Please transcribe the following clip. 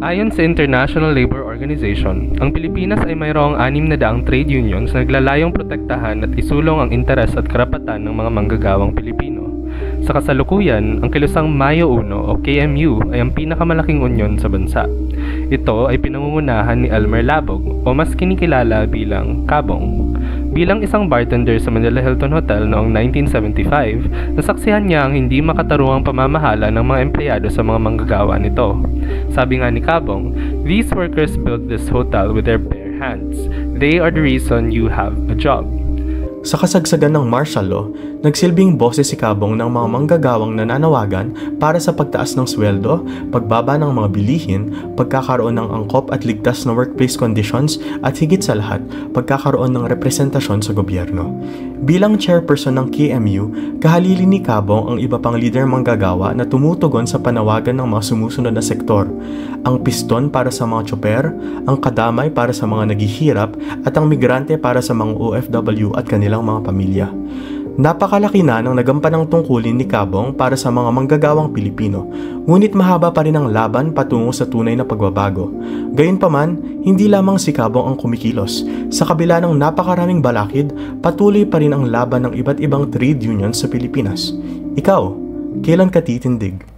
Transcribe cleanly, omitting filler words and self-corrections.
Ayon sa International Labor Organization, ang Pilipinas ay mayroong 600 trade unions na naglalayong protektahan at isulong ang interes at karapatan ng mga manggagawang Pilipino. Sa kasalukuyan, ang kilusang Mayo 1 o KMU ay ang pinakamalaking unyon sa bansa. Ito ay pinamumunahan ni Elmer Labog o mas kinikilala bilang Kabong. Bilang isang bartender sa Manila Hilton Hotel noong 1975, nasaksihan niya ang hindi makatarungang pamamahala ng mga empleyado sa mga manggagawa nito. Sabi nga ni Kabong, "These workers built this hotel with their bare hands. They are the reason you have a job." Sa kasagsagan ng martial law, nagsilbing boses si Kabong ng mga manggagawang nananawagan para sa pagtaas ng sweldo, pagbaba ng mga bilihin, pagkakaroon ng angkop at ligtas na workplace conditions at higit sa lahat, pagkakaroon ng representasyon sa gobyerno. Bilang chairperson ng KMU, kahalili ni Kabong ang iba pang leader manggagawa na tumutugon sa panawagan ng mga sumusunod na sektor, ang piston para sa mga tsoper, ang kadamay para sa mga naghihirap at ang migrante para sa mga OFW at kanilang mga pamilya. Napakalaki na ng nagampanang tungkulin ni Kabong para sa mga manggagawang Pilipino, ngunit mahaba pa rin ang laban patungo sa tunay na pagbabago. Gayunpaman, hindi lamang si Kabong ang kumikilos. Sa kabila ng napakaraming balakid, patuloy pa rin ang laban ng iba't ibang trade unions sa Pilipinas. Ikaw, kailan ka titindig?